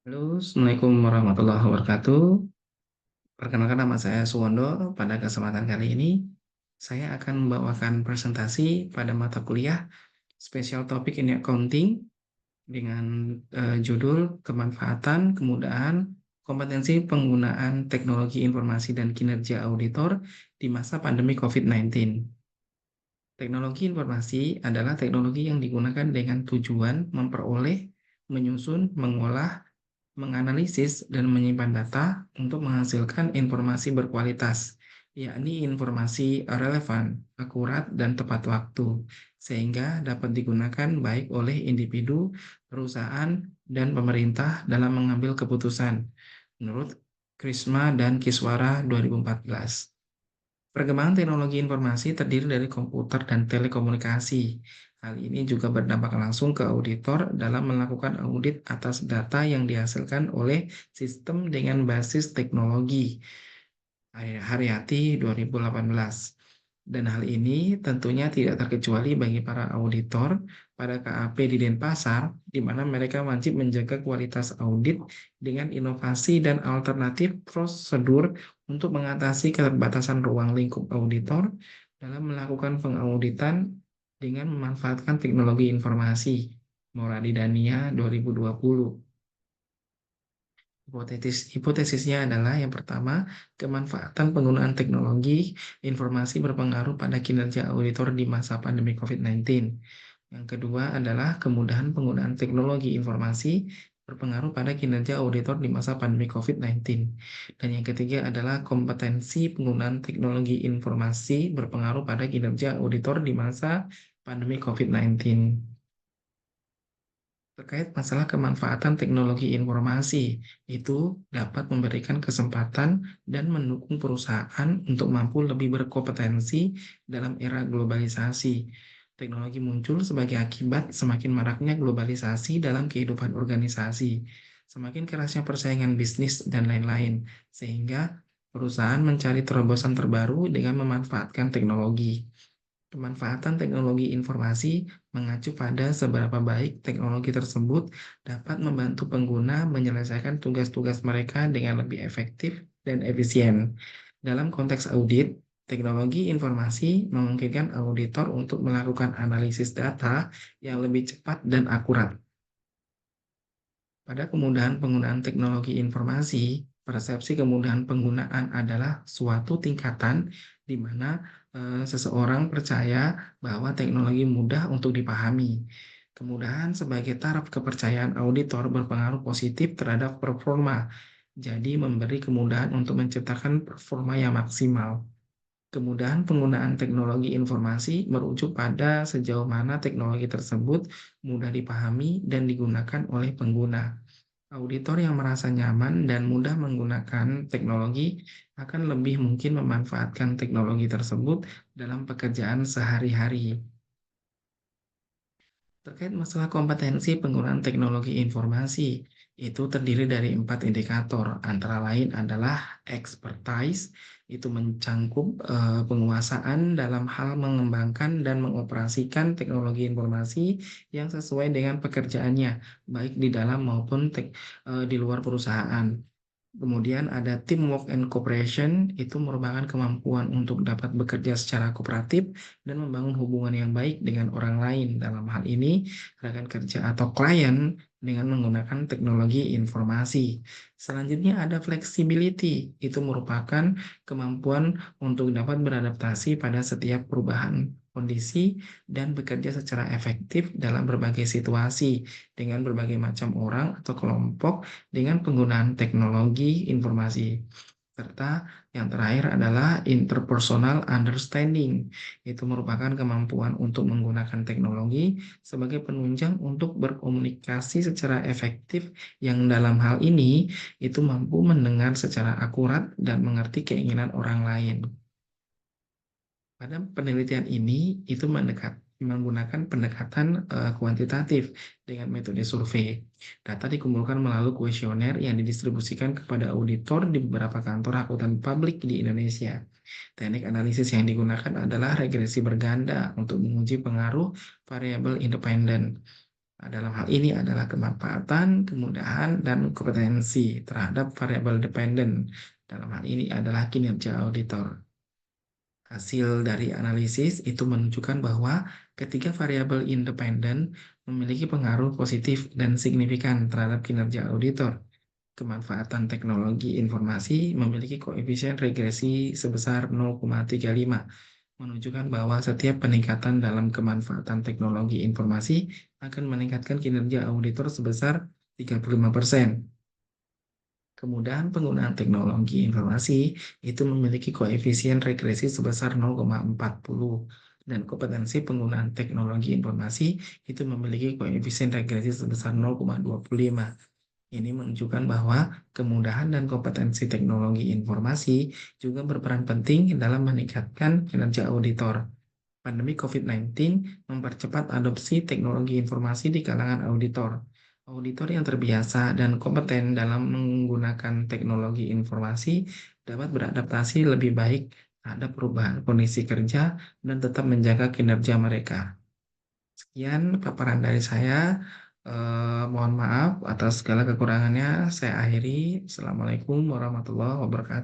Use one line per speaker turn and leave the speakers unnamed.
Halo, Assalamualaikum warahmatullahi wabarakatuh. Perkenalkan nama saya Suwondo. Pada kesempatan kali ini, saya akan membawakan presentasi pada mata kuliah Special Topic in Accounting dengan judul Kemanfaatan, Kemudahan, Kompetensi Penggunaan Teknologi Informasi dan Kinerja Auditor di Masa Pandemi COVID-19. Teknologi informasi adalah teknologi yang digunakan dengan tujuan memperoleh, menyusun, mengolah, menganalisis dan menyimpan data untuk menghasilkan informasi berkualitas, yakni informasi relevan, akurat, dan tepat waktu, sehingga dapat digunakan baik oleh individu, perusahaan, dan pemerintah dalam mengambil keputusan, menurut Krisma dan Kiswara 2014. Perkembangan teknologi informasi terdiri dari komputer dan telekomunikasi. Hal ini juga berdampak langsung ke auditor dalam melakukan audit atas data yang dihasilkan oleh sistem dengan basis teknologi. Haryati 2018. Dan hal ini tentunya tidak terkecuali bagi para auditor pada KAP di Denpasar, di mana mereka wajib menjaga kualitas audit dengan inovasi dan alternatif prosedur untuk mengatasi keterbatasan ruang lingkup auditor dalam melakukan pengauditan dengan memanfaatkan teknologi informasi. Moradi Dania 2020. Hipotesisnya adalah yang pertama, kemanfaatan penggunaan teknologi informasi berpengaruh pada kinerja auditor di masa pandemi COVID-19. Yang kedua adalah kemudahan penggunaan teknologi informasi berpengaruh pada kinerja auditor di masa pandemi COVID-19. Dan yang ketiga adalah kompetensi penggunaan teknologi informasi berpengaruh pada kinerja auditor di masa pandemi COVID-19. Terkait masalah kemanfaatan teknologi informasi, itu dapat memberikan kesempatan dan mendukung perusahaan untuk mampu lebih berkompetensi dalam era globalisasi. Teknologi muncul sebagai akibat semakin maraknya globalisasi dalam kehidupan organisasi, semakin kerasnya persaingan bisnis, dan lain-lain, sehingga perusahaan mencari terobosan terbaru dengan memanfaatkan teknologi. Pemanfaatan teknologi informasi mengacu pada seberapa baik teknologi tersebut dapat membantu pengguna menyelesaikan tugas-tugas mereka dengan lebih efektif dan efisien. Dalam konteks audit, teknologi informasi memungkinkan auditor untuk melakukan analisis data yang lebih cepat dan akurat. Pada kemudahan penggunaan teknologi informasi, persepsi kemudahan penggunaan adalah suatu tingkatan di mana seseorang percaya bahwa teknologi mudah untuk dipahami. Kemudahan sebagai taraf kepercayaan auditor berpengaruh positif terhadap performa, jadi memberi kemudahan untuk menciptakan performa yang maksimal. Kemudahan penggunaan teknologi informasi merujuk pada sejauh mana teknologi tersebut mudah dipahami dan digunakan oleh pengguna. Auditor yang merasa nyaman dan mudah menggunakan teknologi akan lebih mungkin memanfaatkan teknologi tersebut dalam pekerjaan sehari-hari. Terkait masalah kompetensi penggunaan teknologi informasi, itu terdiri dari 4 indikator, antara lain adalah expertise, itu mencangkup penguasaan dalam hal mengembangkan dan mengoperasikan teknologi informasi yang sesuai dengan pekerjaannya, baik di dalam maupun di luar perusahaan. Kemudian ada teamwork and cooperation, itu merupakan kemampuan untuk dapat bekerja secara kooperatif dan membangun hubungan yang baik dengan orang lain. Dalam hal ini, rekan kerja atau klien dengan menggunakan teknologi informasi. Selanjutnya ada flexibility, itu merupakan kemampuan untuk dapat beradaptasi pada setiap perubahan kondisi dan bekerja secara efektif dalam berbagai situasi dengan berbagai macam orang atau kelompok dengan penggunaan teknologi informasi. Serta yang terakhir adalah interpersonal understanding. Itu merupakan kemampuan untuk menggunakan teknologi sebagai penunjang untuk berkomunikasi secara efektif yang dalam hal ini itu mampu mendengar secara akurat dan mengerti keinginan orang lain. Pada penelitian ini itu menggunakan pendekatan kuantitatif dengan metode survei. Data dikumpulkan melalui kuesioner yang didistribusikan kepada auditor di beberapa kantor akuntan publik di Indonesia. Teknik analisis yang digunakan adalah regresi berganda untuk menguji pengaruh variabel independen. Dalam hal ini adalah kemanfaatan, kemudahan, dan kompetensi terhadap variabel dependen. Dalam hal ini adalah kinerja auditor. Hasil dari analisis itu menunjukkan bahwa ketiga variabel independen memiliki pengaruh positif dan signifikan terhadap kinerja auditor. Kemanfaatan teknologi informasi memiliki koefisien regresi sebesar 0,35, menunjukkan bahwa setiap peningkatan dalam kemanfaatan teknologi informasi akan meningkatkan kinerja auditor sebesar 35%. Kemudahan penggunaan teknologi informasi itu memiliki koefisien regresi sebesar 0,40 dan kompetensi penggunaan teknologi informasi itu memiliki koefisien regresi sebesar 0,25. Ini menunjukkan bahwa kemudahan dan kompetensi teknologi informasi juga berperan penting dalam meningkatkan kinerja auditor. Pandemi COVID-19 mempercepat adopsi teknologi informasi di kalangan auditor. Auditor yang terbiasa dan kompeten dalam menggunakan teknologi informasi dapat beradaptasi lebih baik terhadap perubahan kondisi kerja dan tetap menjaga kinerja mereka. Sekian paparan dari saya. Mohon maaf atas segala kekurangannya. Saya akhiri. Assalamualaikum warahmatullahi wabarakatuh.